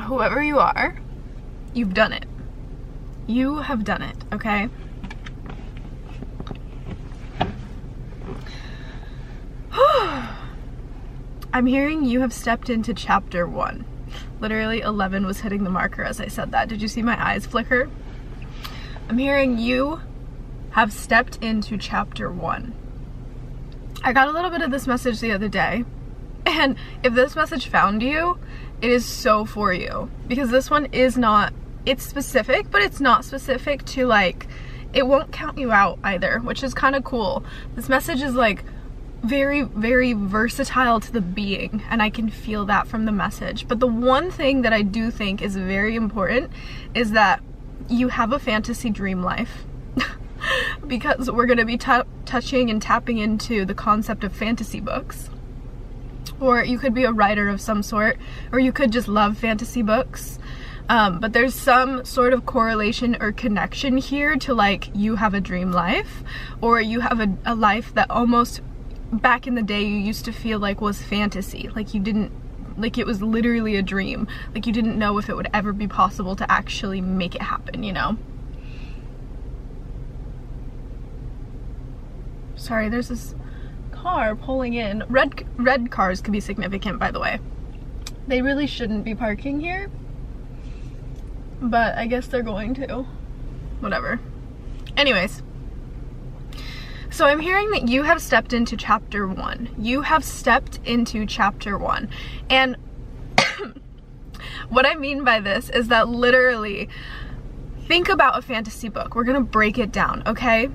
whoever you are, you've done it. You have done it, okay? I'm hearing you have stepped into chapter 1. Literally 11 was hitting the marker as I said that. Did you see my eyes flicker? I'm hearing you have stepped into chapter 1. I got a little bit of this message the other day, and if this message found you, it is so for you, because this one is not, it's specific, but it's not specific to like, it won't count you out either, which is kind of cool. This message is like very, very versatile to the being, and I can feel that from the message. But the one thing that I do think is very important is that you have a fantasy dream life. Because we're going to be touching and tapping into the concept of fantasy books. Or you could be a writer of some sort, or you could just love fantasy books. But there's some sort of correlation or connection here to like you have a dream life, or you have a life that almost back in the day you used to feel like was fantasy. Like you didn't, like it was literally a dream. Like you didn't know if it would ever be possible to actually make it happen, you know? Sorry, there's this car pulling in. Red cars can be significant, by the way. They really shouldn't be parking here, but I guess they're going to. Whatever. Anyways, so I'm hearing that you have stepped into chapter 1. You have stepped into chapter 1. And what I mean by this is that literally, think about a fantasy book. We're gonna break it down, okay?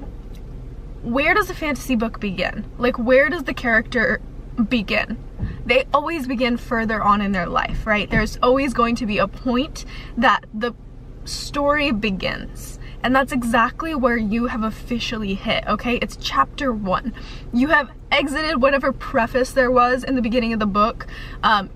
Where does a fantasy book begin? Like, where does the character begin? They always begin further on in their life, right? There's always going to be a point that the story begins. And that's exactly where you have officially hit, okay? It's chapter 1. You have exited whatever preface there was in the beginning of the book.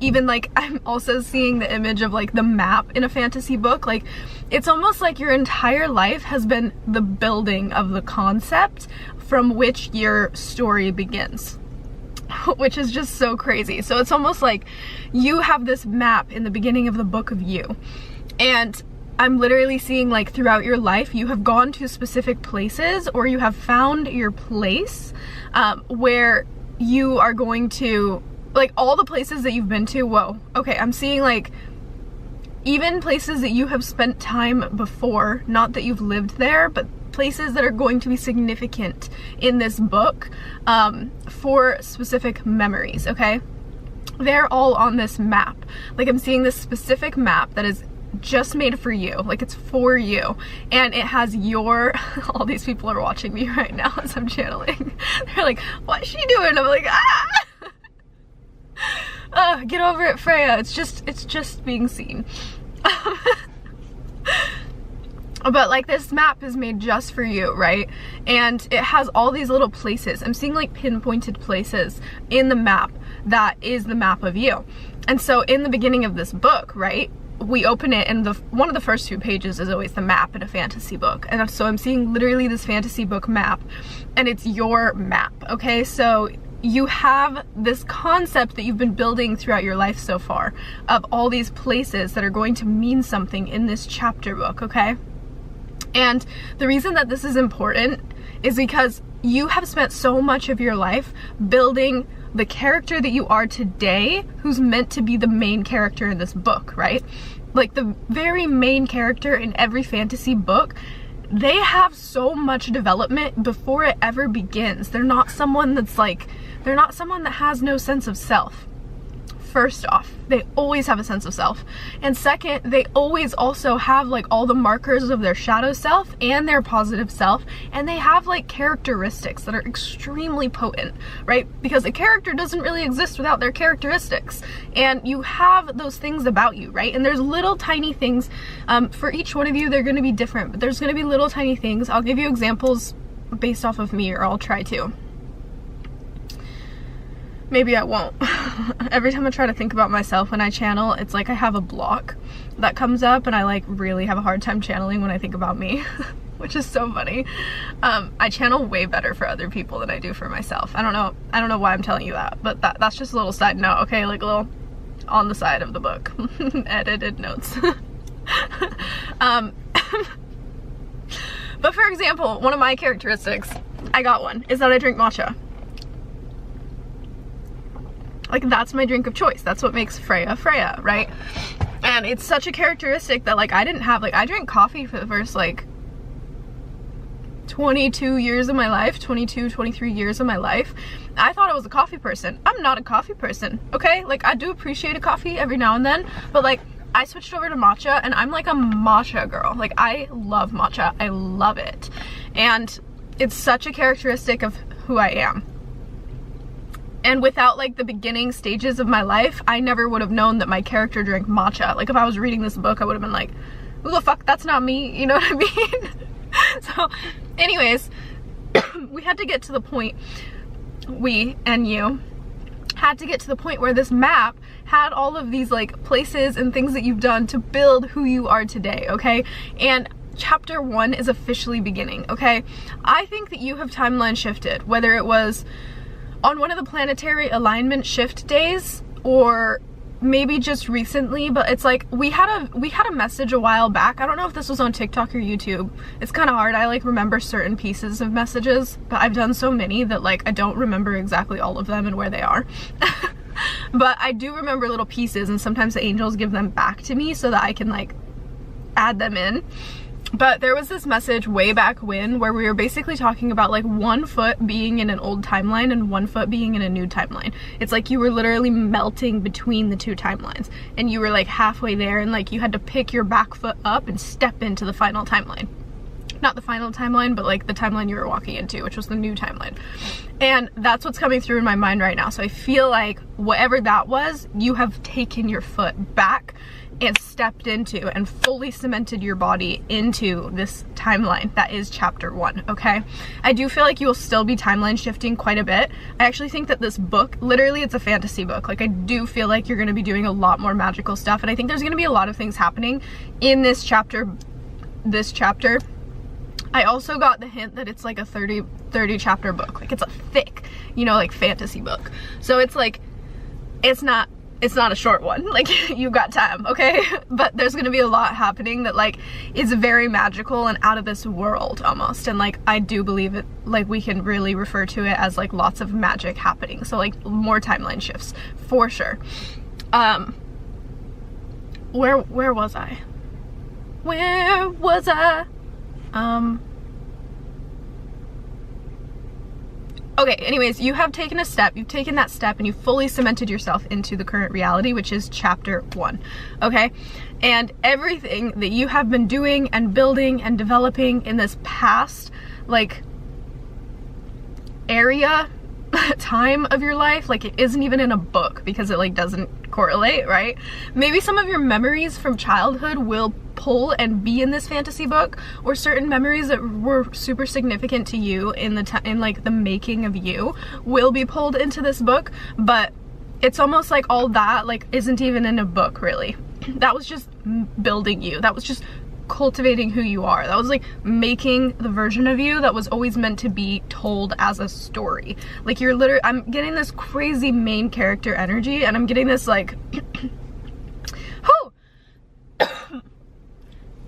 Even like, I'm also seeing the image of like the map in a fantasy book. Like, it's almost like your entire life has been the building of the concept from which your story begins. Which is just so crazy. So it's almost like you have this map in the beginning of the book of you. And I'm literally seeing like throughout your life, you have gone to specific places, or you have found your place where you are going to, like all the places that you've been to, whoa, okay, I'm seeing like even places that you have spent time before, not that you've lived there, but places that are going to be significant in this book for specific memories, okay? They're all on this map. Like I'm seeing this specific map that is just made for you, like it's for you, and it has your all these people are watching me right now as I'm channeling. They're like, what's she doing? I'm like, get over it, Freya. It's just being seen. But like this map is made just for you, right? And it has all these little places. I'm seeing like pinpointed places in the map that is the map of you. And so in the beginning of this book, right, we open it and one of the first 2 pages is always the map in a fantasy book. And so I'm seeing literally this fantasy book map, and it's your map, okay? So you have this concept that you've been building throughout your life so far of all these places that are going to mean something in this chapter book, okay? And the reason that this is important is because you have spent so much of your life building the character that you are today, who's meant to be the main character in this book, right? Like the very main character in every fantasy book, they have so much development before it ever begins. They're not someone that's like, they're not someone that has no sense of self. First off, they always have a sense of self. And second, they always also have like all the markers of their shadow self and their positive self, and they have like characteristics that are extremely potent, right? Because a character doesn't really exist without their characteristics, and you have those things about you, right? And there's little tiny things, for each one of you they're going to be different, but there's going to be little tiny things. I'll give you examples based off of me, or I'll try to. Maybe I won't. Every time I try to think about myself when I channel, it's like I have a block that comes up, and I like really have a hard time channeling when I think about me, which is so funny. I channel way better for other people than I do for myself. I don't know why I'm telling you that, but that's just a little side note, okay? Like a little on the side of the book. Edited notes. But for example, one of my characteristics, I got one, is that I drink matcha. Like, that's my drink of choice. That's what makes Freya Freya, right? And it's such a characteristic that, like, I didn't have, like, I drank coffee for the first, like, 22 years of my life, 22, 23 years of my life. I thought I was a coffee person. I'm not a coffee person, okay? Like, I do appreciate a coffee every now and then, but, like, I switched over to matcha, and I'm like a matcha girl. Like, I love matcha. I love it. And it's such a characteristic of who I am. And without, like, the beginning stages of my life, I never would have known that my character drank matcha. Like, if I was reading this book, I would have been like, who the fuck, that's not me, you know what I mean? So, anyways, we had to get to the point, we and you had to get to the point where this map had all of these, like, places and things that you've done to build who you are today, okay? And chapter 1 is officially beginning, okay? I think that you have timeline shifted, whether it was on one of the planetary alignment shift days or maybe just recently, but it's like we had a message a while back. I don't know if this was on TikTok or YouTube. It's kind of hard. I, like, remember certain pieces of messages, but I've done so many that, like, I don't remember exactly all of them and where they are. But I do remember little pieces, and sometimes the angels give them back to me so that I can, like, add them in. But there was this message way back when where we were basically talking about, like, 1 foot being in an old timeline and 1 foot being in a new timeline. It's like you were literally melting between the 2 timelines, and you were, like, halfway there, and, like, you had to pick your back foot up and step into the final timeline. Not the final timeline, but, like, the timeline you were walking into, which was the new timeline. And that's what's coming through in my mind right now. So I feel like whatever that was, you have taken your foot back and stepped into and fully cemented your body into this timeline that is chapter 1, okay? I do feel like you will still be timeline shifting quite a bit. I actually think that this book, literally, it's a fantasy book. Like, I do feel like you're going to be doing a lot more magical stuff, and I think there's going to be a lot of things happening in this chapter. I also got the hint that it's like a 30 chapter book. Like, it's a thick, you know, like, fantasy book. So it's like, it's not a short one. Like, you've got time, okay? But there's gonna be a lot happening that, like, is very magical and out of this world almost. And, like, I do believe it, like, we can really refer to it as, like, lots of magic happening. So, like, more timeline shifts for sure. Where was I? Where was I? Okay, anyways, you have taken a step, you've taken that step, and you fully cemented yourself into the current reality, which is chapter 1, okay? And everything that you have been doing and building and developing in this past, like, area, time of your life, like, it isn't even in a book because it, like, doesn't correlate, right? Maybe some of your memories from childhood will pull and be in this fantasy book, or certain memories that were super significant to you in like the making of you will be pulled into this book. But it's almost like all that, like, isn't even in a book, really. That was just building you. That was just cultivating who you are. That was, like, making the version of you that was always meant to be told as a story. Like, you're literally, I'm getting this crazy main character energy, and I'm getting this, like,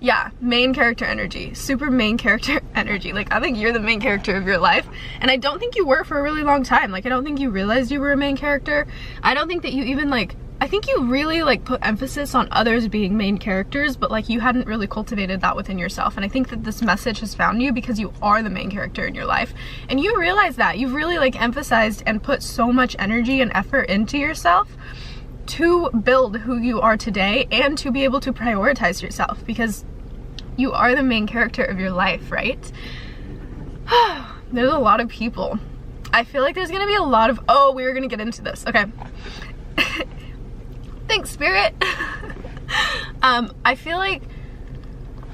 yeah, main character energy, super main character energy. Like, I think you're the main character of your life, and I don't think you were for a really long time. Like, I don't think you realized you were a main character. I don't think that you even, like, I think you really, like, put emphasis on others being main characters, but, like, you hadn't really cultivated that within yourself. And I think that this message has found you because you are the main character in your life, and you realize that. You've really, like, emphasized and put so much energy and effort into yourself to build who you are today and to be able to prioritize yourself, because you are the main character of your life, right? There's a lot of people. I feel like there's gonna be a lot of, oh, we were gonna get into this, okay. Thanks, Spirit. I feel like,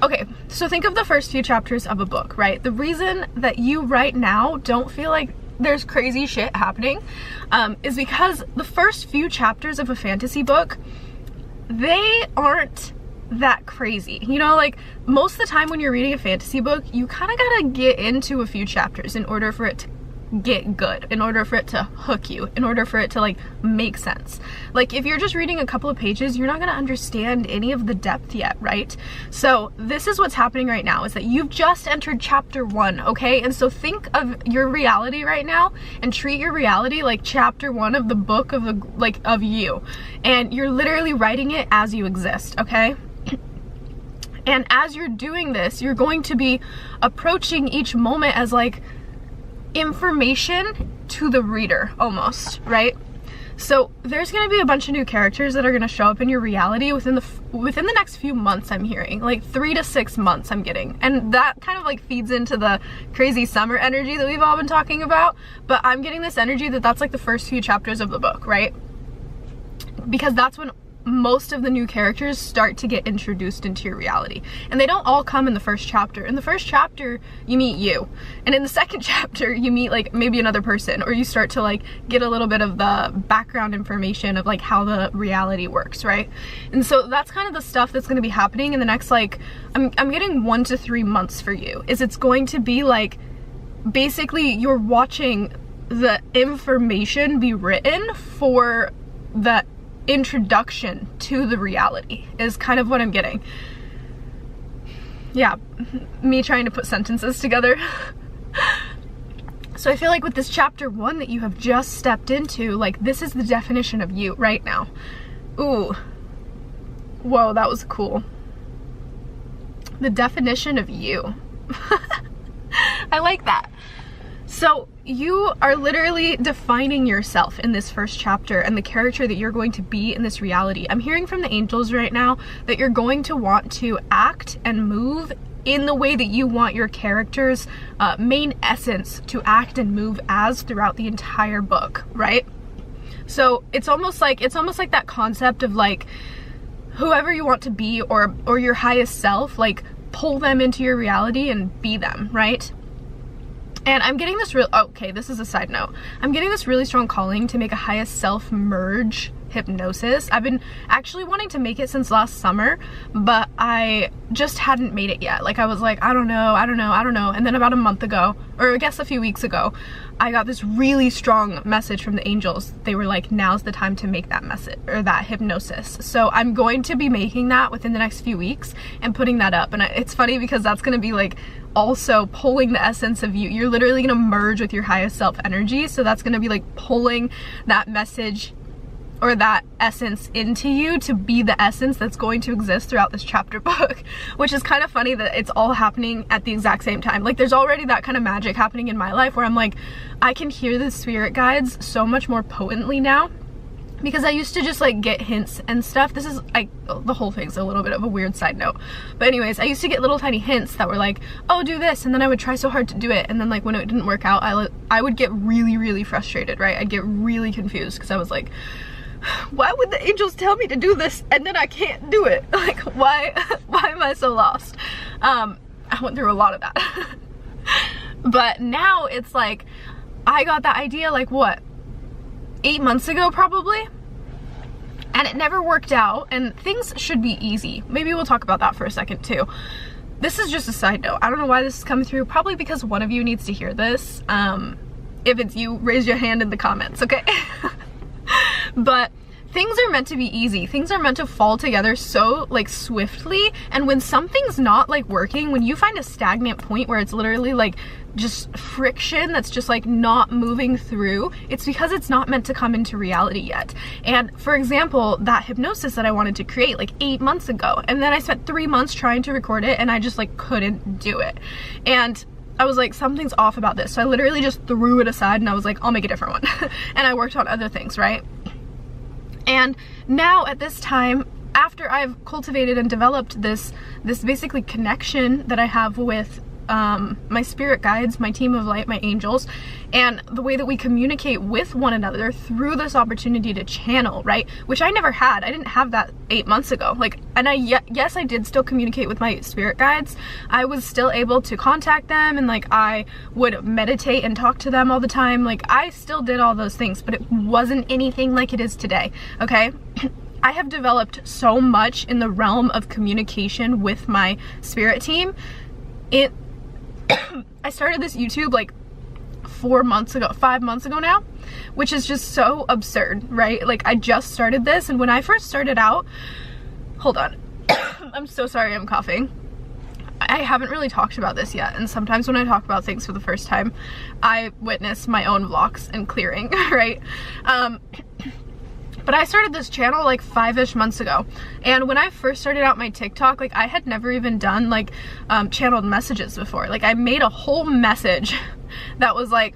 okay, so think of the first few chapters of a book, right? The reason that you right now don't feel like there's crazy shit happening is because the first few chapters of a fantasy book, they aren't that crazy. You know, like, most of the time when you're reading a fantasy book, you kind of gotta get into a few chapters in order for it get good, in order for it to hook you, in order for it to like make sense. Like if you're just reading a couple of pages, you're not going to understand any of the depth yet, right? So this is what's happening right now, is that you've just entered chapter 1, okay? And so think of your reality right now and treat your reality like chapter 1 of the book of of you, and you're literally writing it as you exist, okay? And as you're doing this, you're going to be approaching each moment as like information to the reader, almost, right? So there's going to be a bunch of new characters that are going to show up in your reality within the next few months. I'm hearing like 3 to 6 months I'm getting, and that kind of like feeds into the crazy summer energy that we've all been talking about. But I'm getting this energy that that's like the first few chapters of the book, right? Because that's when most of the new characters start to get introduced into your reality, and they don't all come in the first chapter. In the first chapter you meet you, and in the second chapter you meet like maybe another person, or you start to like get a little bit of the background information of like how the reality works, right? And so that's kind of the stuff that's going to be happening in the next like I'm getting 1 to 3 months for you. Is it's going to be like basically you're watching the information be written for the introduction to the reality, is kind of what I'm getting. Yeah, me trying to put sentences together. So I feel like with this chapter 1 that you have just stepped into, like this is the definition of you right now. Ooh, whoa, that was cool. The definition of you. I like that. So you are literally defining yourself in this first chapter and the character that you're going to be in this reality. I'm hearing from the angels right now that you're going to want to act and move in the way that you want your character's main essence to act and move as throughout the entire book, right? So it's almost like that concept of like whoever you want to be, or your highest self, like pull them into your reality and be them, right? And I'm getting this okay, this is a side note. I'm getting this really strong calling to make a highest self merge hypnosis. I've been actually wanting to make it since last summer, but I just hadn't made it yet. Like I was like, I don't know. And then about a month ago, or I guess a few weeks ago, I got this really strong message from the angels. They were like, now's the time to make that message, or that hypnosis. So I'm going to be making that within the next few weeks and putting that up. And it's funny because that's going to be like also pulling the essence of you. You're literally going to merge with your highest self energy. So that's going to be like pulling that message or that essence into you to be the essence that's going to exist throughout this chapter book, which is kind of funny that it's all happening at the exact same time. Like there's already that kind of magic happening in my life where I'm like, I can hear the spirit guides so much more potently now, because I used to just like get hints and stuff. This is the whole thing's a little bit of a weird side note, but anyways, I used to get little tiny hints that were like, oh, do this, and then I would try so hard to do it, and then like when it didn't work out, I would get really frustrated, right? I'd get really confused because I was like, why would the angels tell me to do this and then I can't do it? Like why am I so lost? I went through a lot of that. But now it's like I got that idea like what, 8 months ago probably, and it never worked out, and things should be easy. Maybe we'll talk about that for a second too. This is just a side note. I don't know why this is coming through, probably because one of you needs to hear this. If it's you, raise your hand in the comments, okay? But things are meant to be easy. Things are meant to fall together so like swiftly, and when something's not like working, when you find a stagnant point where it's literally like just friction that's just like not moving through, it's because it's not meant to come into reality yet. And for example, that hypnosis that I wanted to create like 8 months ago, and then I spent 3 months trying to record it and I just like couldn't do it. And I was like, something's off about this. So I literally just threw it aside and I was like, I'll make a different one. And I worked on other things, right? And now at this time, after I've cultivated and developed this basically connection that I have with my spirit guides, my team of light, my angels, and the way that we communicate with one another through this opportunity to channel, right? Which I never had. I didn't have that 8 months ago. Like, and yes, I did still communicate with my spirit guides. I was still able to contact them, and like I would meditate and talk to them all the time. Like I still did all those things, but it wasn't anything like it is today, okay? I have developed so much in the realm of communication with my spirit team. I started this YouTube like 5 months ago now, which is just so absurd, right? Like, I just started this, and when I first started out, hold on, I'm so sorry, I'm coughing. I haven't really talked about this yet, and sometimes when I talk about things for the first time, I witness my own vlogs and clearing, right? But I started this channel like 5-ish months ago, and when I first started out my TikTok, like, I had never even done like channeled messages before. Like, I made a whole message that was like,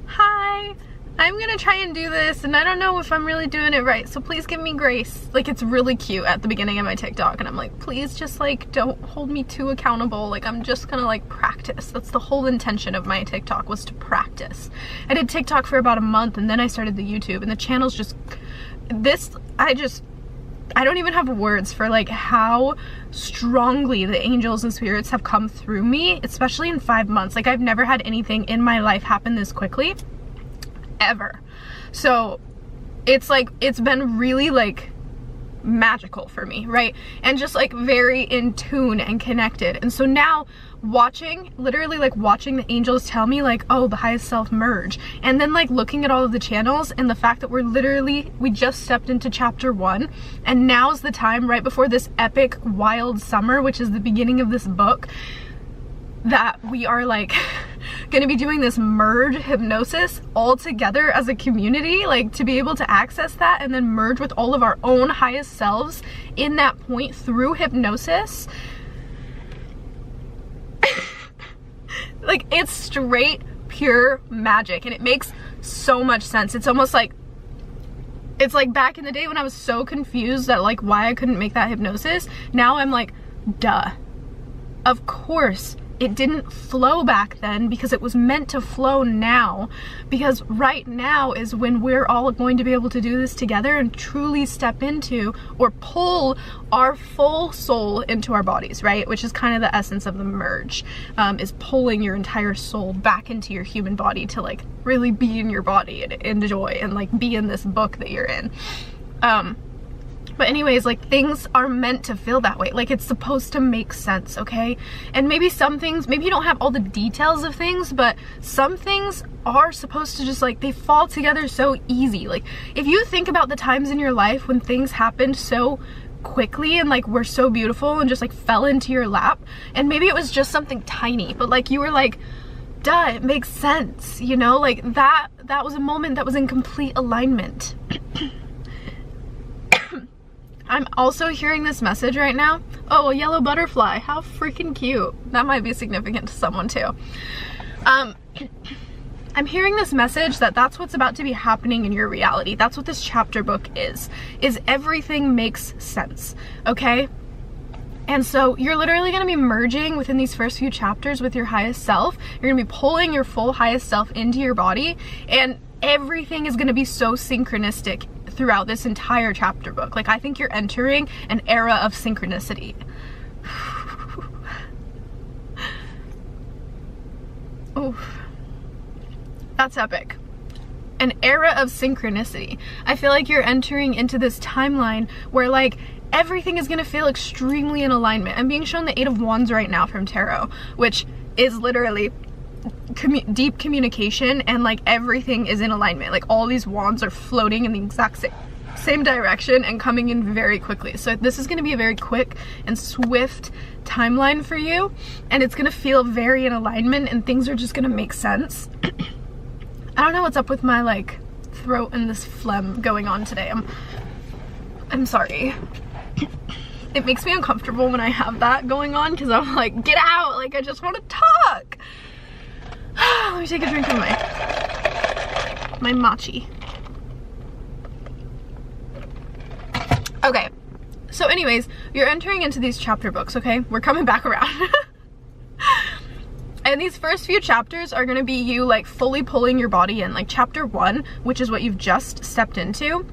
hi, I'm gonna try and do this, and I don't know if I'm really doing it right, so please give me grace. Like, it's really cute at the beginning of my TikTok, and I'm like, please just like don't hold me too accountable. Like, I'm just gonna like practice. That's the whole intention of my TikTok, was to practice. I did TikTok for about a month, and then I started the YouTube, and the channel's just I don't even have words for like how strongly the angels and spirits have come through me, especially in 5 months. Like, I've never had anything in my life happen this quickly, ever. So it's like, it's been really like magical for me, right? And just like very in tune and connected. And so now literally like watching the angels tell me like, oh, the highest self merge, and then like looking at all of the channels and the fact that we just stepped into chapter 1, and now's the time, right before this epic wild summer, which is the beginning of this book, that we are like gonna be doing this merge hypnosis all together as a community, like to be able to access that and then merge with all of our own highest selves in that point through hypnosis. Like, it's straight pure magic, and it makes so much sense. It's almost like, it's like back in the day when I was so confused at like why I couldn't make that hypnosis. Now I'm like, duh, of course it didn't flow back then, because it was meant to flow now, because right now is when we're all going to be able to do this together and truly step into or pull our full soul into our bodies, right? Which is kind of the essence of the merge, is pulling your entire soul back into your human body to like really be in your body and enjoy and like be in this book that you're in. But anyways, like, things are meant to feel that way. Like, it's supposed to make sense, okay? And maybe some things, maybe you don't have all the details of things, but some things are supposed to just like, they fall together so easy. Like, if you think about the times in your life when things happened so quickly and like were so beautiful and just like fell into your lap, and maybe it was just something tiny, but like you were like, duh, it makes sense, you know? Like, that was a moment that was in complete alignment. I'm also hearing this message right now. Oh, a yellow butterfly. How freaking cute. That might be significant to someone too. I'm hearing this message that that's what's about to be happening in your reality. That's what this chapter book is everything makes sense, okay? And so you're literally going to be merging within these first few chapters with your highest self. You're going to be pulling your full highest self into your body, and everything is going to be so synchronistic throughout this entire chapter book. Like, I think you're entering an era of synchronicity. Oof. That's epic. An era of synchronicity. I feel like you're entering into this timeline where like everything is gonna feel extremely in alignment. I'm being shown the 8 of Wands right now from Tarot, which is literally deep communication, and like everything is in alignment. Like, all these wands are floating in the exact same direction and coming in very quickly. So this is going to be a very quick and swift timeline for you, and it's going to feel very in alignment, and things are just going to make sense. I don't know what's up with my like throat and this phlegm going on today. I'm sorry. It makes me uncomfortable when I have that going on, because I'm like, get out, like I just want to talk. Let me take a drink of my matcha. Okay, so anyways, you're entering into these chapter books, okay? We're coming back around. And these first few chapters are gonna be you like fully pulling your body in. Like, chapter 1, which is what you've just stepped into,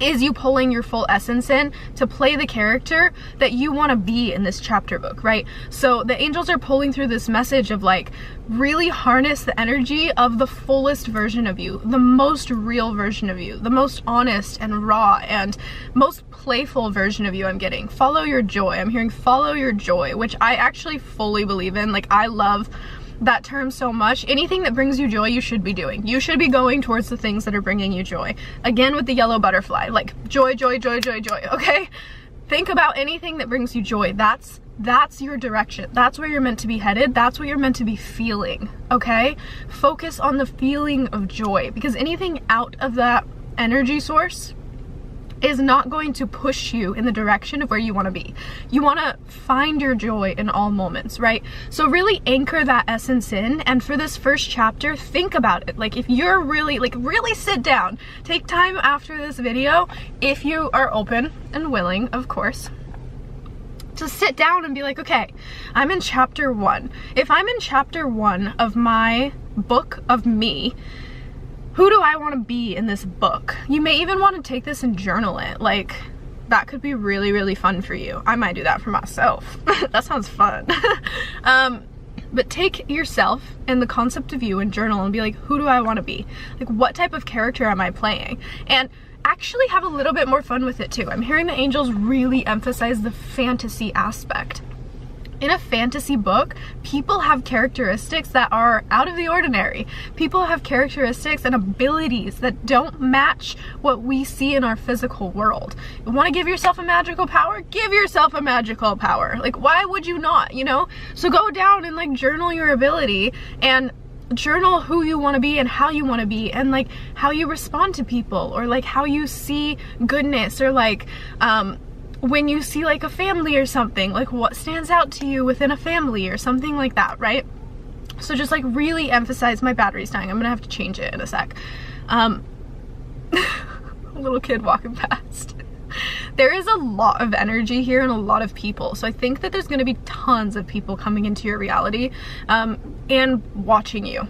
is you pulling your full essence in to play the character that you want to be in this chapter book, right? So the angels are pulling through this message of like, really harness the energy of the fullest version of you, the most real version of you, the most honest and raw and most playful version of you. I'm getting follow your joy. I'm hearing follow your joy, which I actually fully believe in. Like, I love that term so much. Anything that brings you joy, you should be doing. You should be going towards the things that are bringing you joy. Again, with the yellow butterfly, like joy, joy, joy, joy, joy, okay? Think about anything that brings you joy. That's your direction. That's where you're meant to be headed. That's what you're meant to be feeling, okay? Focus on the feeling of joy, because anything out of that energy source is not going to push you in the direction of where you want to be. You want to find your joy in all moments, right? So really anchor that essence in, and for this first chapter, think about it. Like, if you're really, like, really sit down, take time after this video, if you are open and willing, of course, to sit down and be like, okay, I'm in chapter 1. If I'm in chapter 1 of my book of me, who do I want to be in this book? You may even want to take this and journal it. Like, that could be really, really fun for you. I might do that for myself. That sounds fun. But take yourself and the concept of you and journal and be like, who do I want to be? Like, what type of character am I playing? And actually have a little bit more fun with it too. I'm hearing the angels really emphasize the fantasy aspect. In a fantasy book, people have characteristics that are out of the ordinary. People have characteristics and abilities that don't match what we see in our physical world. You want to give yourself a magical power? Give yourself a magical power. Like, why would you not, you know? So go down and like journal your ability and journal who you want to be and how you want to be, and like how you respond to people, or like how you see goodness, or like when you see like a family or something, like what stands out to you within a family or something like that, right? So just like really emphasize. My battery's dying. I'm gonna have to change it in a sec. A little kid walking past. There is a lot of energy here and a lot of people. So I think that there's gonna be tons of people coming into your reality and watching you.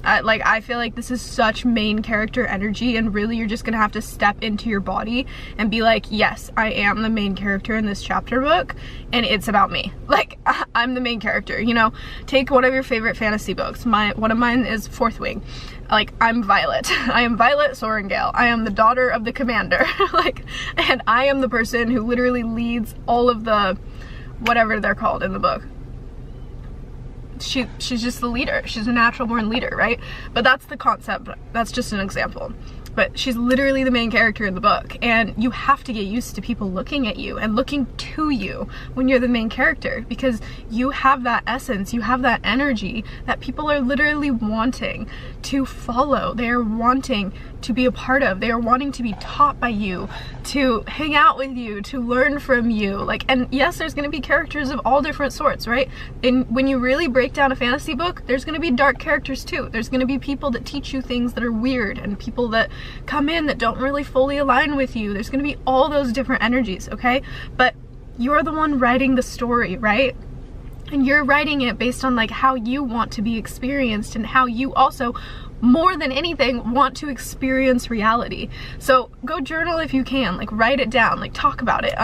I feel like this is such main character energy, and really you're just gonna have to step into your body and be like, yes, I am the main character in this chapter book, and it's about me. Like, I'm the main character, you know? Take one of your favorite fantasy books. One of mine is Fourth Wing. Like, I'm Violet. I am Violet Sorrengail. I am the daughter of the commander. Like, and I am the person who literally leads all of the, whatever they're called in the book. She's just the leader. She's a natural born leader, right? But that's the concept. That's just an example. But she's literally the main character in the book, and you have to get used to people looking at you and looking to you when you're the main character, because you have that essence, you have that energy that people are literally wanting to follow. They are wanting to be a part of. They are wanting to be taught by you, to hang out with you, to learn from you. Like, and yes, there's going to be characters of all different sorts, right? And when you really break down a fantasy book, there's going to be dark characters too. There's going to be people that teach you things that are weird, and people that come in that don't really fully align with you. There's going to be all those different energies, okay? But you're the one writing the story, right? And you're writing it based on like how you want to be experienced, and how you also, more than anything, want to experience reality. So go journal if you can, like write it down, like talk about it.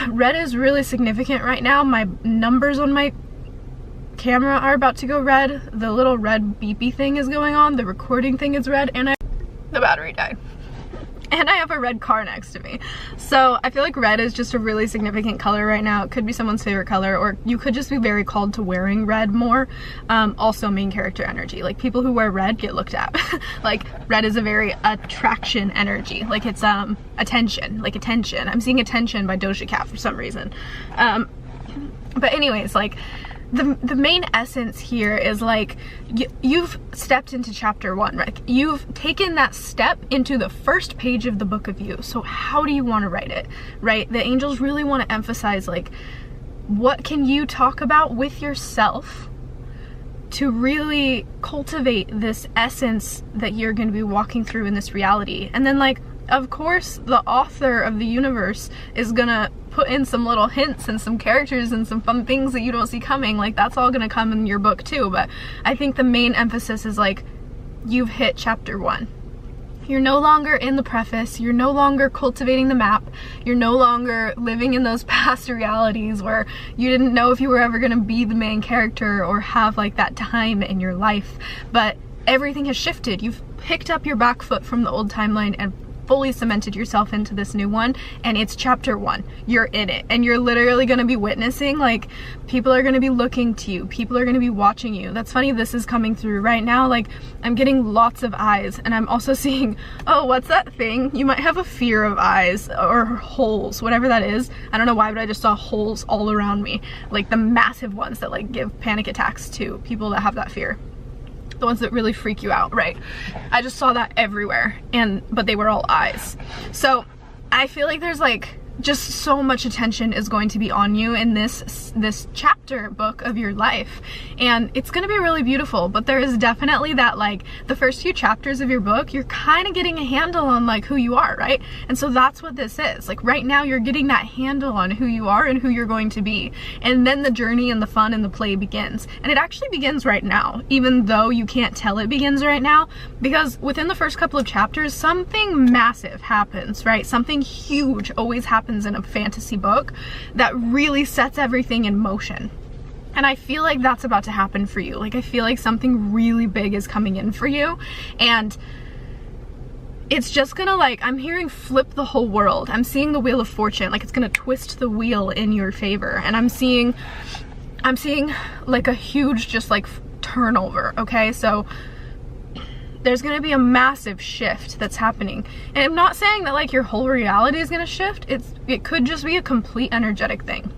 Red is really significant right now. My numbers on my camera are about to go red. The little red beepy thing is going on. The recording thing is red, and the battery died. And I have a red car next to me. So I feel like red is just a really significant color right now. It could be someone's favorite color, or you could just be very called to wearing red more. Also main character energy. Like, people who wear red get looked at. Like, red is a very attraction energy. Like, it's attention. Like, attention. I'm seeing Attention by Doja Cat for some reason. But anyways, like, the main essence here is like, you've stepped into chapter 1, right? You've taken that step into the first page of the book of you. So how do you want to write it, right? The angels really want to emphasize, like, what can you talk about with yourself to really cultivate this essence that you're going to be walking through in this reality. And then, like, of course, the author of the universe is gonna put in some little hints and some characters and some fun things that you don't see coming. Like, that's all gonna come in your book too. But I think the main emphasis is, like, you've hit chapter 1. You're no longer in the preface. You're no longer cultivating the map. You're no longer living in those past realities where you didn't know if you were ever gonna be the main character or have, like, that time in your life. But everything has shifted. You've picked up your back foot from the old timeline and fully cemented yourself into this new one, and it's chapter 1. You're in it, and you're literally going to be witnessing, like, people are going to be looking to you, people are going to be watching you. That's funny, this is coming through right now. Like, I'm getting lots of eyes, and I'm also seeing, oh, what's that thing? You might have a fear of eyes or holes, whatever that is. I don't know why, but I just saw holes all around me, like the massive ones that like give panic attacks to people that have that fear. The ones that really freak you out, right? I just saw that everywhere, but they were all eyes. So I feel like there's like just so much attention is going to be on you in this chapter book of your life, and it's going to be really beautiful. But there is definitely that, like, the first few chapters of your book, you're kind of getting a handle on like who you are, right? And so that's what this is. Like, right now you're getting that handle on who you are and who you're going to be, and then the journey and the fun and the play begins. And it actually begins right now, even though you can't tell it begins right now, because within the first couple of chapters something massive happens, right? Something huge always happens in a fantasy book that really sets everything in motion. And I feel like that's about to happen for you. Like, I feel like something really big is coming in for you, and it's just gonna, like, I'm hearing flip the whole world. I'm seeing the Wheel of Fortune, like it's gonna twist the wheel in your favor. And I'm seeing like a huge just like turnover, okay? So there's gonna be a massive shift that's happening. And I'm not saying that like your whole reality is gonna shift. It could just be a complete energetic thing,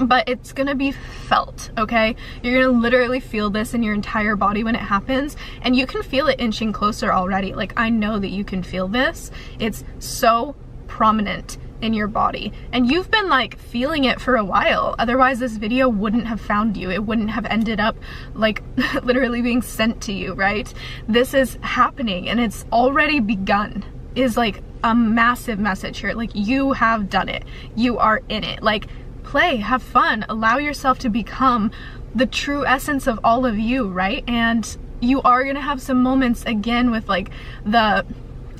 but it's gonna be felt, okay? You're gonna literally feel this in your entire body when it happens, and you can feel it inching closer already. Like, I know that you can feel this. It's so prominent in your body, and you've been like feeling it for a while. Otherwise this video wouldn't have found you. It wouldn't have ended up like literally being sent to you, right? This is happening, and it's already begun, is like a massive message here. Like, you have done it. You are in it. Like, play, have fun, allow yourself to become the true essence of all of you, right? And you are gonna have some moments again with like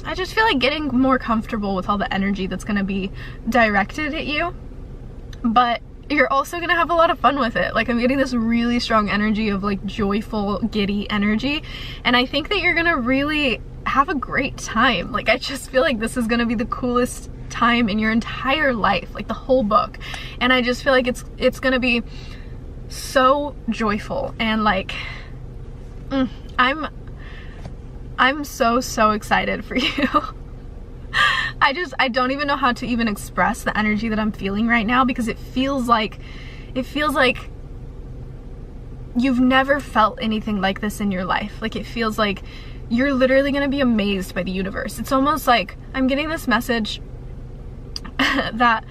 I just feel like getting more comfortable with all the energy that's gonna be directed at you, but you're also gonna have a lot of fun with it. Like, I'm getting this really strong energy of like joyful, giddy energy, and I think that you're gonna really have a great time. Like, I just feel like this is gonna be the coolest time in your entire life, like the whole book. And I just feel like it's gonna be so joyful, and like I'm so excited for you. I don't even know how to even express the energy that I'm feeling right now, because it feels like you've never felt anything like this in your life. Like, it feels like you're literally gonna be amazed by the universe. It's almost like I'm getting this message that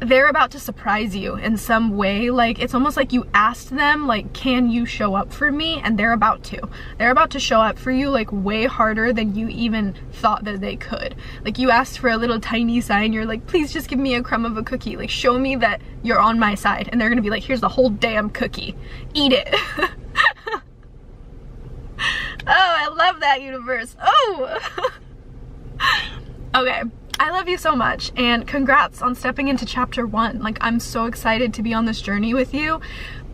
they're about to surprise you in some way. Like, it's almost like you asked them, like, can you show up for me? And they're about to show up for you, like, way harder than you even thought that they could. Like, you asked for a little tiny sign, you're like, please just give me a crumb of a cookie, like, show me that you're on my side. And they're gonna be like, here's the whole damn cookie, eat it. Oh, I love that, universe. Oh. Okay, I love you so much, and congrats on stepping into chapter 1. Like, I'm so excited to be on this journey with you.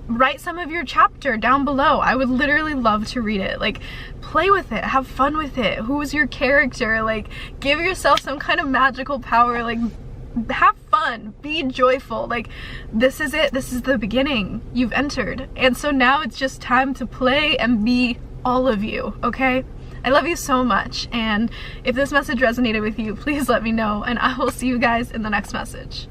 Write some of your chapter down below. I would literally love to read it. Like, play with it, have fun with it. Who is your character? Like, give yourself some kind of magical power. Like, have fun, be joyful. Like, this is it. This is the beginning. You've entered, and so now it's just time to play and be all of you, okay? I love you so much, and if this message resonated with you, please let me know, and I will see you guys in the next message.